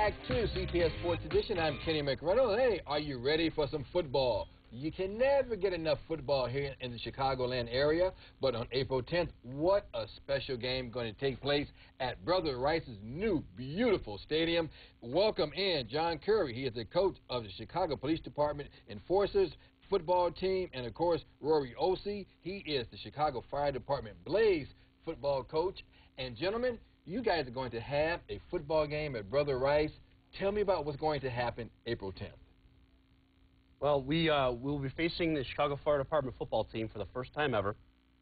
back to CPS Sports Edition. I'm Kenny McReynolds. Hey, are you ready for some football? You can never get enough football here in the Chicagoland area, but on April 10th, what a special game going to take place at Brother Rice's new, beautiful stadium. Welcome in John Curry. He is the coach of the Chicago Police Department Enforcers football team, and, of course, Rory Ossie. He is the Chicago Fire Department Blaze football coach. And, gentlemen, you guys are going to have a football game at Brother Rice. Tell me about what's going to happen April 10th. Well, we'll be facing the Chicago Fire Department football team for the first time ever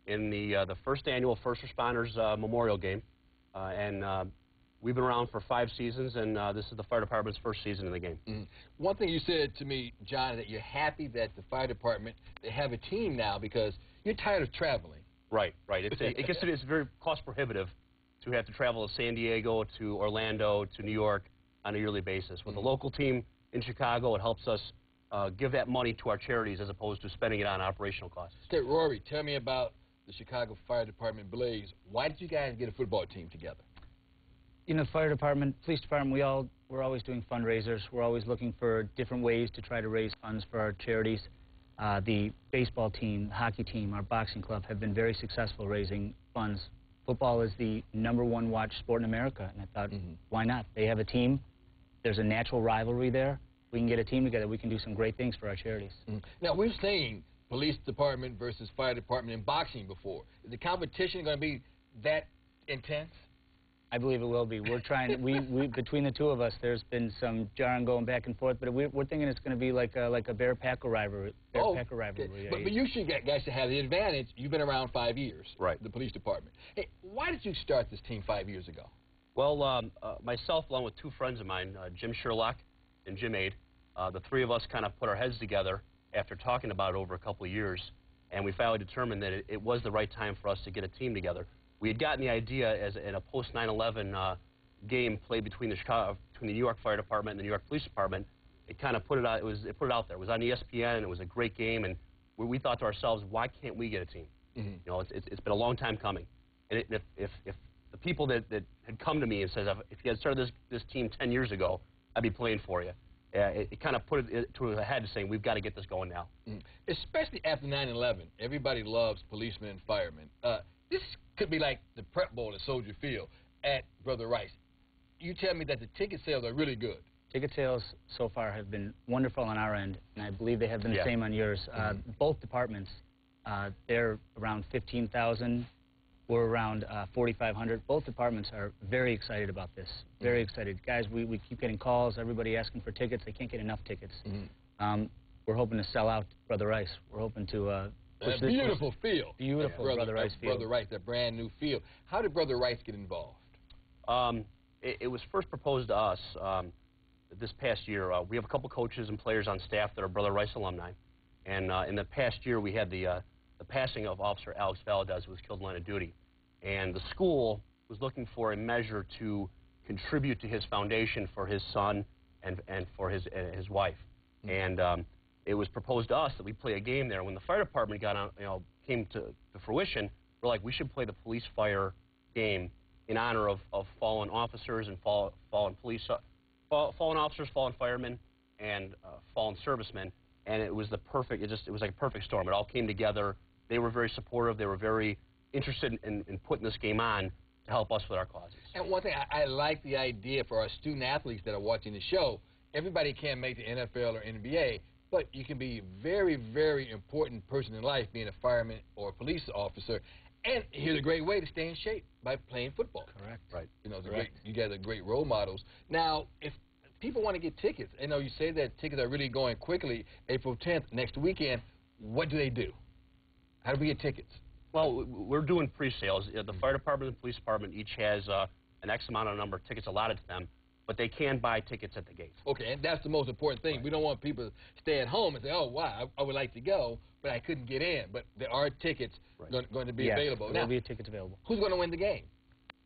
in the first annual First Responders Memorial Game. We've been around for 5 seasons, and this is the Fire Department's first season in the game. Mm-hmm. One thing you said to me, John, that you're happy that the Fire Department, they have a team now because you're tired of traveling. Right. It's very cost prohibitive to have to travel to San Diego, to Orlando, to New York on a yearly basis. With a local team in Chicago, it helps us give that money to our charities as opposed to spending it on operational costs. Okay, Rory, tell me about the Chicago Fire Department Blaze. Why did you guys get a football team together? You know, fire department, police department, we're always doing fundraisers. We're always looking for different ways to try to raise funds for our charities. The baseball team, the hockey team, our boxing club have been very successful raising funds. Football is the #1 watched sport in America, and I thought, why not? They have a team. There's a natural rivalry there. We can get a team together. We can do some great things for our charities. Now, we've seen police department versus fire department in boxing before. Is the competition going to be that intense? I believe it will be. We're trying. We between the two of us, there's been some jarring going back and forth, but we're thinking it's going to be like a bear-packer rivalry. Okay. But you guys should have the advantage. You've been around 5 years. Right. The police department. Hey, why did you start this team 5 years ago? Well, myself, along with 2 friends of mine, Jim Sherlock and Jim Aid, the 3 of us kind of put our heads together after talking about it over a couple of years, and we finally determined that it was the right time for us to get a team together. We had gotten the idea as in a post 9/11 game played between the New York Fire Department and the New York Police Department. It kind of put it out. It put it out there. It was on ESPN. It was a great game, and we thought to ourselves, why can't we get a team? You know, it's been a long time coming. And if the people that had come to me and said, if you had started this team 10 years ago, I'd be playing for you. It kind of put it to a head saying, we've got to get this going now. Especially after 9/11, everybody loves policemen and firemen. This could be like the Prep Bowl at Soldier Field at Brother Rice. You tell me that the ticket sales are really good. Ticket sales so far have been wonderful on our end, and I believe they have been the same on yours. Both departments, they're around 15,000. We're around 4,500. Both departments are very excited about this. Very excited. Guys, we keep getting calls, everybody asking for tickets. They can't get enough tickets. We're hoping to sell out Brother Rice. We're hoping to... a beautiful field. Beautiful Brother Rice field. Brother Rice, that brand new field. How did Brother Rice get involved? It was first proposed to us this past year. We have a couple coaches and players on staff that are Brother Rice alumni. And in the past year, we had the passing of Officer Alex Valdez, who was killed in line of duty. And the school was looking for a measure to contribute to his foundation for his son and for his wife. And it was proposed to us that we play a game there. When the fire department came to fruition, we're like, we should play the police-fire game in honor of fallen officers and fallen officers, fallen firemen, and fallen servicemen. And it was it was like a perfect storm. It all came together. They were very supportive. They were very interested in putting this game on to help us with our causes. And one thing, I like the idea for our student athletes that are watching the show. Everybody can't make the NFL or NBA, but you can be a very, very important person in life, being a fireman or a police officer. And here's a great way to stay in shape, by playing football. Correct. Right. You know, you guys are great role models. Now, if people want to get tickets, I know you say that tickets are really going quickly, April 10th, next weekend, what do they do? How do we get tickets? Well, we're doing pre-sales. The fire department and the police department each has an X amount of number of tickets allotted to them, but they can buy tickets at the gates. Okay, and that's the most important thing. Right. We don't want people to stay at home and say, oh, wow, I would like to go, but I couldn't get in. But there are tickets going to be available. There will be tickets available. Who's going to win the game?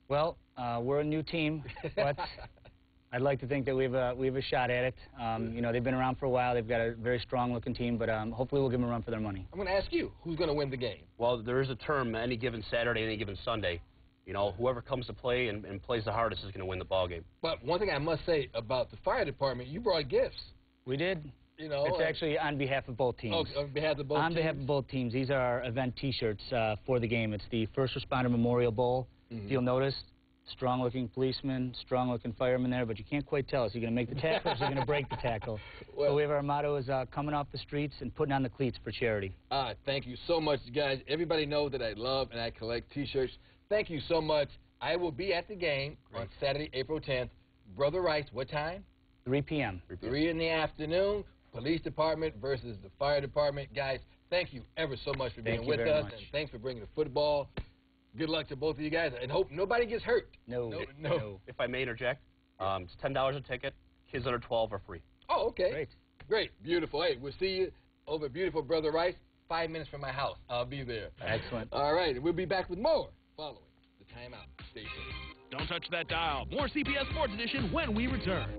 Well, we're a new team, but I'd like to think that we have a shot at it. You know, they've been around for a while. They've got a very strong-looking team, but hopefully we'll give them a run for their money. I'm going to ask you, who's going to win the game? Well, there is a term, any given Saturday, any given Sunday. You know, whoever comes to play and plays the hardest is going to win the ball game. But one thing I must say about the fire department, you brought gifts. We did. You know, it's actually on behalf of both teams. Oh, on behalf of both teams? On behalf of both teams. These are our event T-shirts for the game. It's the First Responder Memorial Bowl. If you'll notice, strong-looking policeman, strong-looking fireman there, but you can't quite tell. Is he going to make the tackle or is he going to break the tackle? Well, so we have our motto is coming off the streets and putting on the cleats for charity. Thank you so much, guys. Everybody knows that I love and I collect T-shirts. Thank you so much. I will be at the game on Saturday, April 10th. Brother Rice, what time? 3 p.m. 3 in the afternoon. Police department versus the fire department. Guys, thank you ever so much for being with us. And thanks for bringing the football. Good luck to both of you guys, and hope nobody gets hurt. No. If I may interject, it's $10 a ticket. Kids under 12 are free. Oh, okay. Great. Beautiful. Hey, we'll see you over at beautiful Brother Rice. 5 minutes from my house. I'll be there. Excellent. All right, we'll be back with more following the timeout. Stay tuned. Don't touch that dial. More CBS Sports Edition when we return.